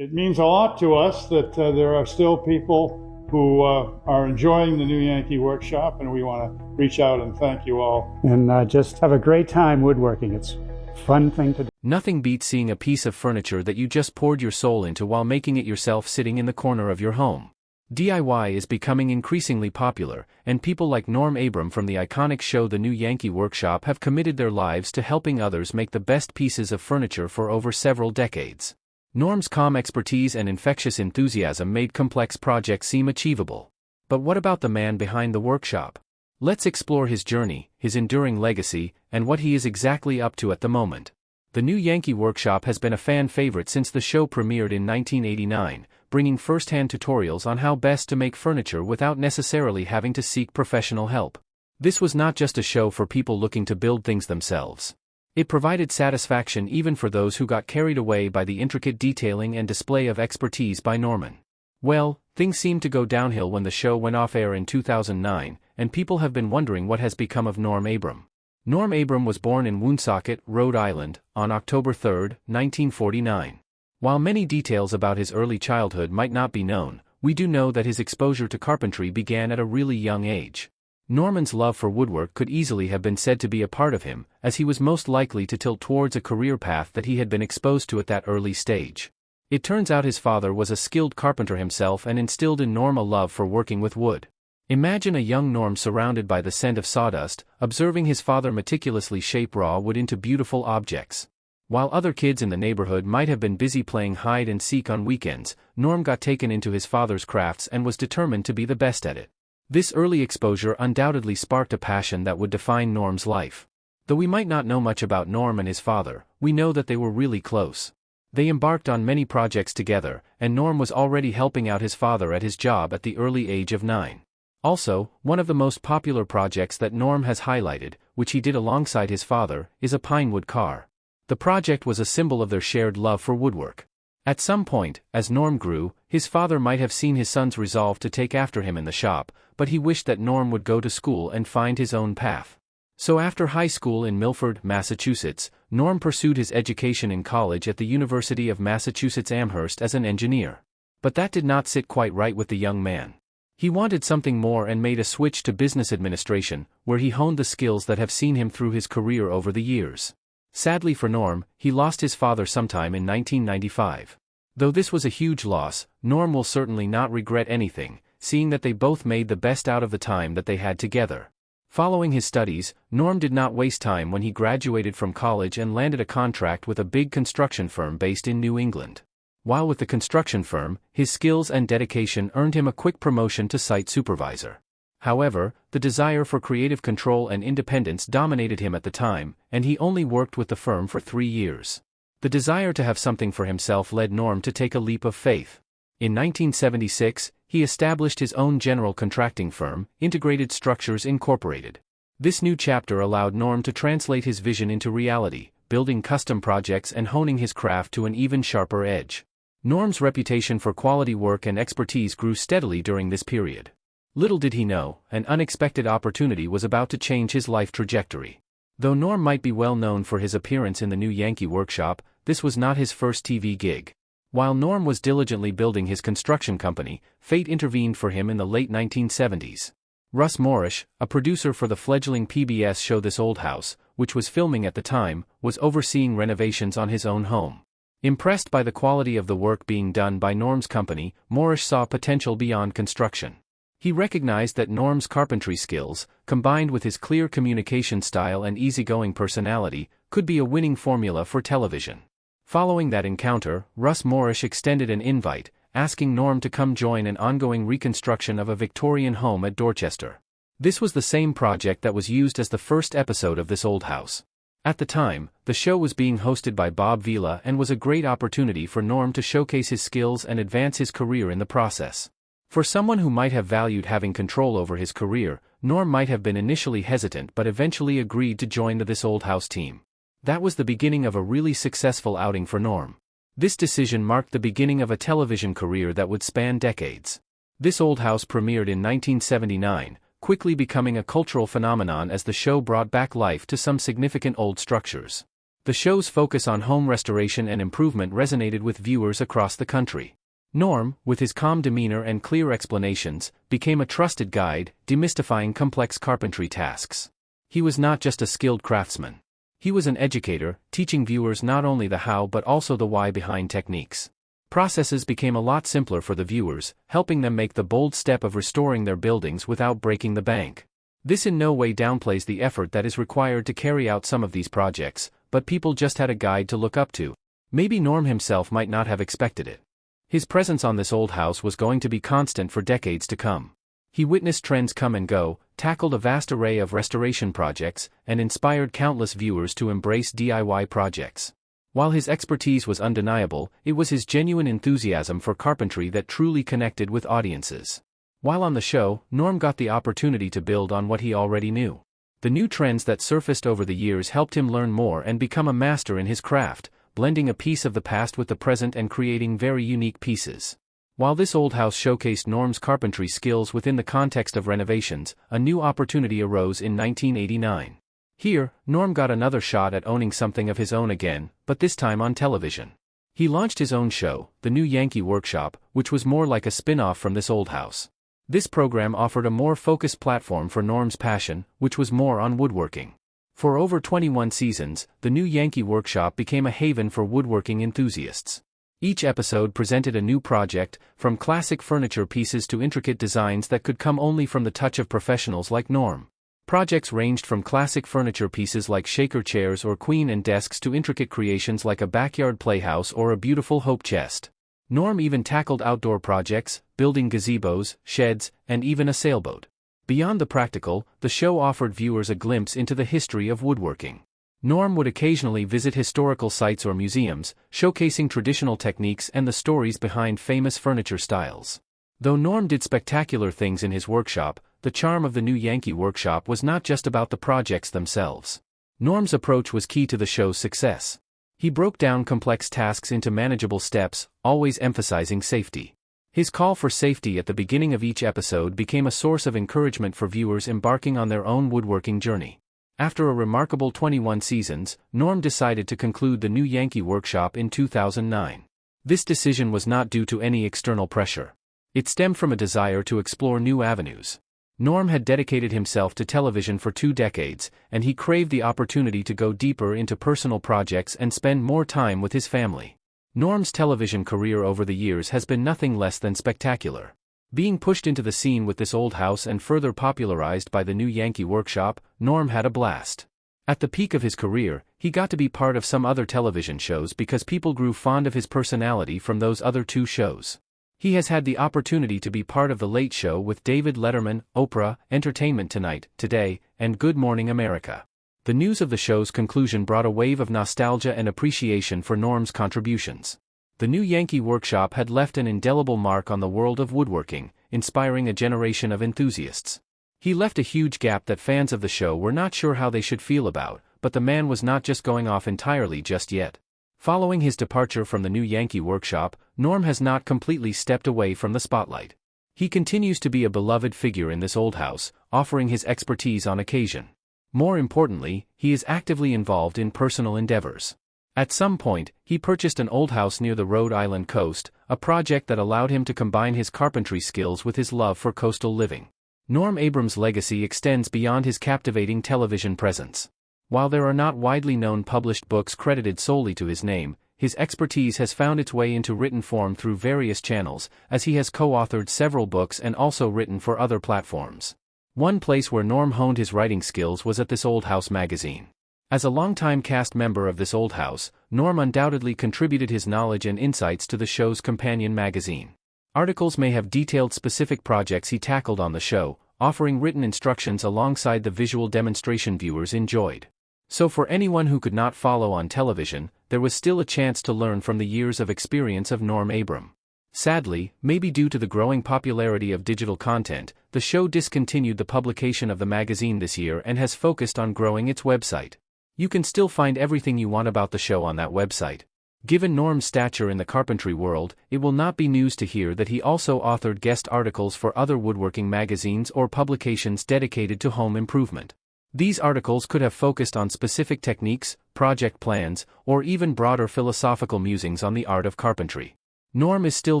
It means a lot to us that there are still people who are enjoying the new Yankee Workshop, and we want to reach out and thank you all. And just have a great time woodworking. It's a fun thing to do. Nothing beats seeing a piece of furniture that you just poured your soul into while making it yourself sitting in the corner of your home. DIY is becoming increasingly popular, and people like Norm Abram from the iconic show The New Yankee Workshop have committed their lives to helping others make the best pieces of furniture for over several decades. Norm's calm expertise and infectious enthusiasm made complex projects seem achievable. But what about the man behind the workshop? Let's explore his journey, his enduring legacy, and what he is exactly up to at the moment. The New Yankee Workshop has been a fan favorite since the show premiered in 1989, bringing first-hand tutorials on how best to make furniture without necessarily having to seek professional help. This was not just a show for people looking to build things themselves. It provided satisfaction even for those who got carried away by the intricate detailing and display of expertise by Norman. Well, things seemed to go downhill when the show went off air in 2009, and people have been wondering what has become of Norm Abram. Norm Abram was born in Woonsocket, Rhode Island, on October 3, 1949. While many details about his early childhood might not be known, we do know that his exposure to carpentry began at a really young age. Norman's love for woodwork could easily have been said to be a part of him, as he was most likely to tilt towards a career path that he had been exposed to at that early stage. It turns out his father was a skilled carpenter himself and instilled in Norm a love for working with wood. Imagine a young Norm surrounded by the scent of sawdust, observing his father meticulously shape raw wood into beautiful objects. While other kids in the neighborhood might have been busy playing hide and seek on weekends, Norm got taken into his father's crafts and was determined to be the best at it. This early exposure undoubtedly sparked a passion that would define Norm's life. Though we might not know much about Norm and his father, we know that they were really close. They embarked on many projects together, and Norm was already helping out his father at his job at the early age of 9. Also, one of the most popular projects that Norm has highlighted, which he did alongside his father, is a pinewood car. The project was a symbol of their shared love for woodwork. At some point, as Norm grew, his father might have seen his son's resolve to take after him in the shop, but he wished that Norm would go to school and find his own path. So after high school in Milford, Massachusetts, Norm pursued his education in college at the University of Massachusetts Amherst as an engineer. But that did not sit quite right with the young man. He wanted something more and made a switch to business administration, where he honed the skills that have seen him through his career over the years. Sadly for Norm, he lost his father sometime in 1995. Though this was a huge loss, Norm will certainly not regret anything, seeing that they both made the best out of the time that they had together. Following his studies, Norm did not waste time when he graduated from college and landed a contract with a big construction firm based in New England. While with the construction firm, his skills and dedication earned him a quick promotion to site supervisor. However, the desire for creative control and independence dominated him at the time, and he only worked with the firm for 3 years. The desire to have something for himself led Norm to take a leap of faith. In 1976, he established his own general contracting firm, Integrated Structures Incorporated. This new chapter allowed Norm to translate his vision into reality, building custom projects and honing his craft to an even sharper edge. Norm's reputation for quality work and expertise grew steadily during this period. Little did he know, an unexpected opportunity was about to change his life trajectory. Though Norm might be well known for his appearance in the New Yankee Workshop, this was not his first TV gig. While Norm was diligently building his construction company, fate intervened for him in the late 1970s. Russ Morrish, a producer for the fledgling PBS show This Old House, which was filming at the time, was overseeing renovations on his own home. Impressed by the quality of the work being done by Norm's company, Morrish saw potential beyond construction. He recognized that Norm's carpentry skills, combined with his clear communication style and easygoing personality, could be a winning formula for television. Following that encounter, Russ Morrish extended an invite, asking Norm to come join an ongoing reconstruction of a Victorian home at Dorchester. This was the same project that was used as the first episode of This Old House. At the time, the show was being hosted by Bob Vila and was a great opportunity for Norm to showcase his skills and advance his career in the process. For someone who might have valued having control over his career, Norm might have been initially hesitant but eventually agreed to join the This Old House team. That was the beginning of a really successful outing for Norm. This decision marked the beginning of a television career that would span decades. This Old House premiered in 1979, quickly becoming a cultural phenomenon as the show brought back life to some significant old structures. The show's focus on home restoration and improvement resonated with viewers across the country. Norm, with his calm demeanor and clear explanations, became a trusted guide, demystifying complex carpentry tasks. He was not just a skilled craftsman. He was an educator, teaching viewers not only the how but also the why behind techniques. Processes became a lot simpler for the viewers, helping them make the bold step of restoring their buildings without breaking the bank. This in no way downplays the effort that is required to carry out some of these projects, but people just had a guide to look up to. Maybe Norm himself might not have expected it. His presence on this old house was going to be constant for decades to come. He witnessed trends come and go, tackled a vast array of restoration projects, and inspired countless viewers to embrace DIY projects. While his expertise was undeniable, it was his genuine enthusiasm for carpentry that truly connected with audiences. While on the show, Norm got the opportunity to build on what he already knew. The new trends that surfaced over the years helped him learn more and become a master in his craft, blending a piece of the past with the present and creating very unique pieces. While this old house showcased Norm's carpentry skills within the context of renovations, a new opportunity arose in 1989. Here, Norm got another shot at owning something of his own again, but this time on television. He launched his own show, the new Yankee Workshop, which was more like a spin-off from this old house. This program offered a more focused platform for Norm's passion, which was more on woodworking. For over 21 seasons, the new Yankee Workshop became a haven for woodworking enthusiasts. Each episode presented a new project, from classic furniture pieces to intricate designs that could come only from the touch of professionals like Norm. Projects ranged from classic furniture pieces like shaker chairs or queen and desks to intricate creations like a backyard playhouse or a beautiful hope chest. Norm even tackled outdoor projects, building gazebos, sheds, and even a sailboat. Beyond the practical, the show offered viewers a glimpse into the history of woodworking. Norm would occasionally visit historical sites or museums, showcasing traditional techniques and the stories behind famous furniture styles. Though Norm did spectacular things in his workshop, the charm of the new Yankee Workshop was not just about the projects themselves. Norm's approach was key to the show's success. He broke down complex tasks into manageable steps, always emphasizing safety. His call for safety at the beginning of each episode became a source of encouragement for viewers embarking on their own woodworking journey. After a remarkable 21 seasons, Norm decided to conclude the new Yankee Workshop in 2009. This decision was not due to any external pressure. It stemmed from a desire to explore new avenues. Norm had dedicated himself to television for 2 decades, and he craved the opportunity to go deeper into personal projects and spend more time with his family. Norm's television career over the years has been nothing less than spectacular. Being pushed into the scene with this old house and further popularized by the new Yankee Workshop, Norm had a blast. At the peak of his career, he got to be part of some other television shows because people grew fond of his personality from those other 2 shows. He has had the opportunity to be part of The Late Show with David Letterman, Oprah, Entertainment Tonight, Today, and Good Morning America. The news of the show's conclusion brought a wave of nostalgia and appreciation for Norm's contributions. The new Yankee Workshop had left an indelible mark on the world of woodworking, inspiring a generation of enthusiasts. He left a huge gap that fans of the show were not sure how they should feel about, but the man was not just going off entirely just yet. Following his departure from the new Yankee Workshop, Norm has not completely stepped away from the spotlight. He continues to be a beloved figure in this old house, offering his expertise on occasion. More importantly, he is actively involved in personal endeavors. At some point, he purchased an old house near the Rhode Island coast, a project that allowed him to combine his carpentry skills with his love for coastal living. Norm Abram's legacy extends beyond his captivating television presence. While there are not widely known published books credited solely to his name, his expertise has found its way into written form through various channels, as he has co-authored several books and also written for other platforms. One place where Norm honed his writing skills was at this Old House magazine. As a longtime cast member of this old house, Norm undoubtedly contributed his knowledge and insights to the show's companion magazine. Articles may have detailed specific projects he tackled on the show, offering written instructions alongside the visual demonstration viewers enjoyed. So for anyone who could not follow on television, there was still a chance to learn from the years of experience of Norm Abram. Sadly, maybe due to the growing popularity of digital content, the show discontinued the publication of the magazine this year and has focused on growing its website. You can still find everything you want about the show on that website. Given Norm's stature in the carpentry world, it will not be news to hear that he also authored guest articles for other woodworking magazines or publications dedicated to home improvement. These articles could have focused on specific techniques, project plans, or even broader philosophical musings on the art of carpentry. Norm is still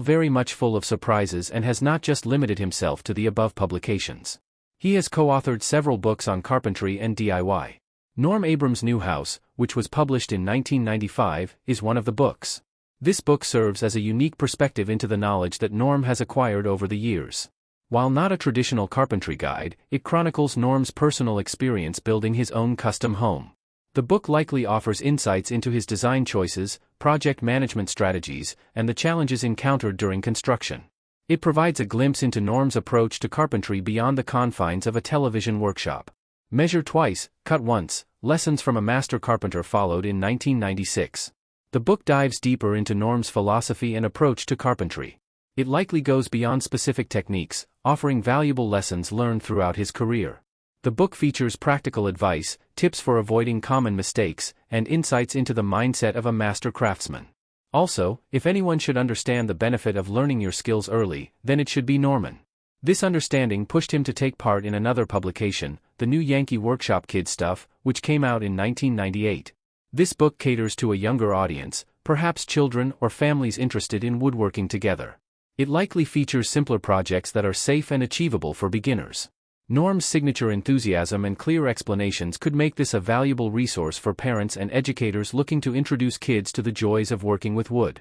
very much full of surprises and has not just limited himself to the above publications. He has co-authored several books on carpentry and DIY. Norm Abram's New House, which was published in 1995, is one of the books. This book serves as a unique perspective into the knowledge that Norm has acquired over the years. While not a traditional carpentry guide, it chronicles Norm's personal experience building his own custom home. The book likely offers insights into his design choices, project management strategies, and the challenges encountered during construction. It provides a glimpse into Norm's approach to carpentry beyond the confines of a television workshop. Measure Twice, Cut Once, Lessons from a Master Carpenter followed in 1996. The book dives deeper into Norm's philosophy and approach to carpentry. It likely goes beyond specific techniques, offering valuable lessons learned throughout his career. The book features practical advice, tips for avoiding common mistakes, and insights into the mindset of a master craftsman. Also, if anyone should understand the benefit of learning your skills early, then it should be Norman. This understanding pushed him to take part in another publication, the new Yankee Workshop Kid Stuff, which came out in 1998. This book caters to a younger audience, perhaps children or families interested in woodworking together. It likely features simpler projects that are safe and achievable for beginners. Norm's signature enthusiasm and clear explanations could make this a valuable resource for parents and educators looking to introduce kids to the joys of working with wood.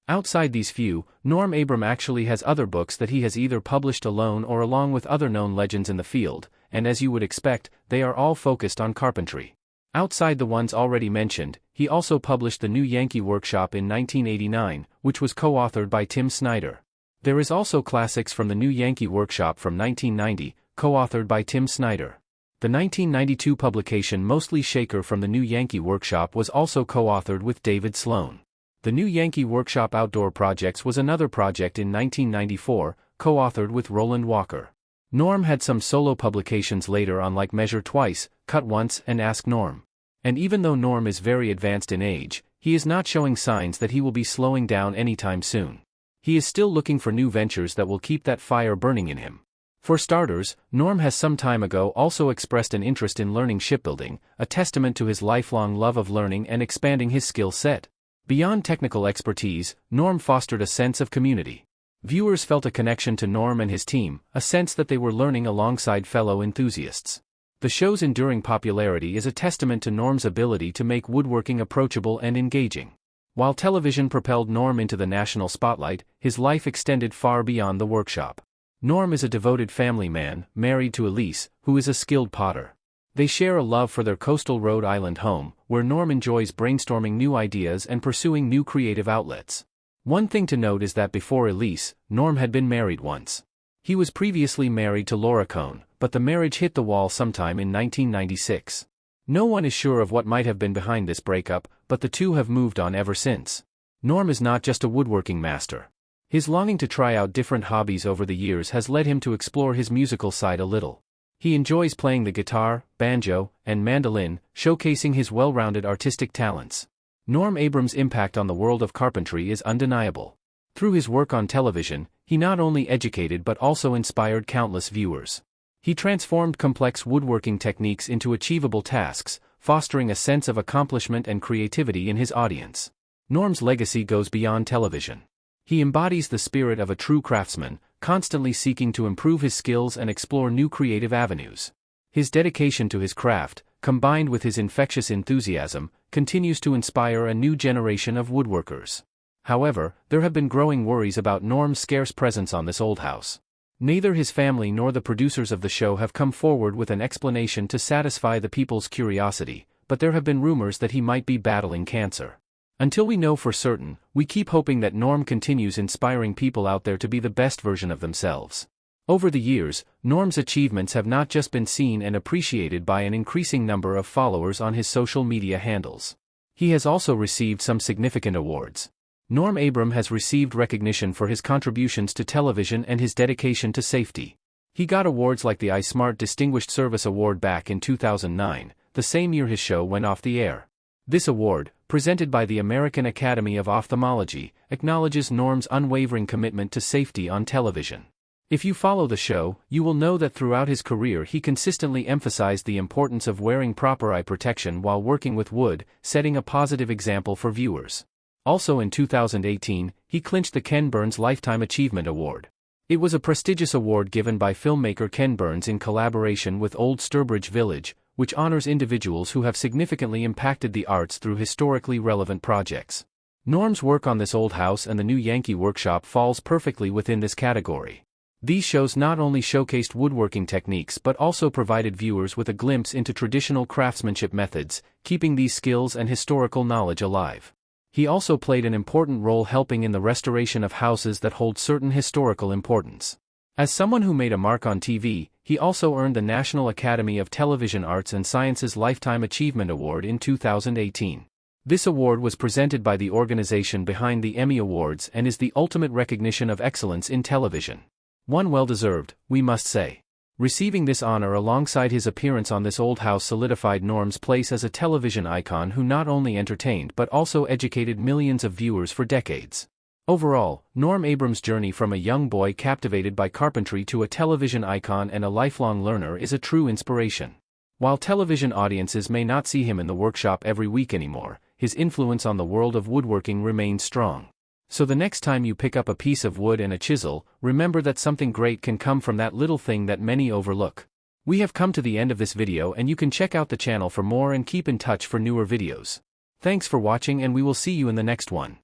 Outside these few, Norm Abram actually has other books that he has either published alone or along with other known legends in the field, and as you would expect, they are all focused on carpentry. Outside the ones already mentioned, he also published the new Yankee Workshop in 1989, which was co-authored by Tim Snyder. There is also classics from the new Yankee Workshop from 1990, co-authored by Tim Snyder. The 1992 publication Mostly Shaker from the new Yankee Workshop was also co-authored with David Sloan. The new Yankee Workshop Outdoor Projects was another project in 1994, co-authored with Roland Walker. Norm had some solo publications later on like Measure Twice, Cut Once and Ask Norm. And even though Norm is very advanced in age, he is not showing signs that he will be slowing down anytime soon. He is still looking for new ventures that will keep that fire burning in him. For starters, Norm has some time ago also expressed an interest in learning shipbuilding, a testament to his lifelong love of learning and expanding his skill set. Beyond technical expertise, Norm fostered a sense of community. Viewers felt a connection to Norm and his team, a sense that they were learning alongside fellow enthusiasts. The show's enduring popularity is a testament to Norm's ability to make woodworking approachable and engaging. While television propelled Norm into the national spotlight, his life extended far beyond the workshop. Norm is a devoted family man, married to Elise, who is a skilled potter. They share a love for their coastal Rhode Island home, where Norm enjoys brainstorming new ideas and pursuing new creative outlets. One thing to note is that before Elise, Norm had been married once. He was previously married to Laura Cohn, but the marriage hit the wall sometime in 1996. No one is sure of what might have been behind this breakup, but the two have moved on ever since. Norm is not just a woodworking master. His longing to try out different hobbies over the years has led him to explore his musical side a little. He enjoys playing the guitar, banjo, and mandolin, showcasing his well-rounded artistic talents. Norm Abram's impact on the world of carpentry is undeniable. Through his work on television, he not only educated but also inspired countless viewers. He transformed complex woodworking techniques into achievable tasks, fostering a sense of accomplishment and creativity in his audience. Norm's legacy goes beyond television. He embodies the spirit of a true craftsman, constantly seeking to improve his skills and explore new creative avenues. His dedication to his craft, combined with his infectious enthusiasm, continues to inspire a new generation of woodworkers. However, there have been growing worries about Norm's scarce presence on this old house. Neither his family nor the producers of the show have come forward with an explanation to satisfy the people's curiosity, but there have been rumors that he might be battling cancer. Until we know for certain, we keep hoping that Norm continues inspiring people out there to be the best version of themselves. Over the years, Norm's achievements have not just been seen and appreciated by an increasing number of followers on his social media handles. He has also received some significant awards. Norm Abram has received recognition for his contributions to television and his dedication to safety. He got awards like the iSmart Distinguished Service Award back in 2009, the same year his show went off the air. This award, presented by the American Academy of Ophthalmology, acknowledges Norm's unwavering commitment to safety on television. If you follow the show, you will know that throughout his career he consistently emphasized the importance of wearing proper eye protection while working with wood, setting a positive example for viewers. Also in 2018, he clinched the Ken Burns Lifetime Achievement Award. It was a prestigious award given by filmmaker Ken Burns in collaboration with Old Sturbridge Village, which honors individuals who have significantly impacted the arts through historically relevant projects. Norm's work on this old house and the new Yankee Workshop falls perfectly within this category. These shows not only showcased woodworking techniques but also provided viewers with a glimpse into traditional craftsmanship methods, keeping these skills and historical knowledge alive. He also played an important role helping in the restoration of houses that hold certain historical importance. As someone who made a mark on TV, he also earned the National Academy of Television Arts and Sciences Lifetime Achievement Award in 2018. This award was presented by the organization behind the Emmy Awards and is the ultimate recognition of excellence in television. One well-deserved, we must say. Receiving this honor alongside his appearance on this old house solidified Norm's place as a television icon who not only entertained but also educated millions of viewers for decades. Overall, Norm Abram's journey from a young boy captivated by carpentry to a television icon and a lifelong learner is a true inspiration. While television audiences may not see him in the workshop every week anymore, his influence on the world of woodworking remains strong. So the next time you pick up a piece of wood and a chisel, remember that something great can come from that little thing that many overlook. We have come to the end of this video and you can check out the channel for more and keep in touch for newer videos. Thanks for watching and we will see you in the next one.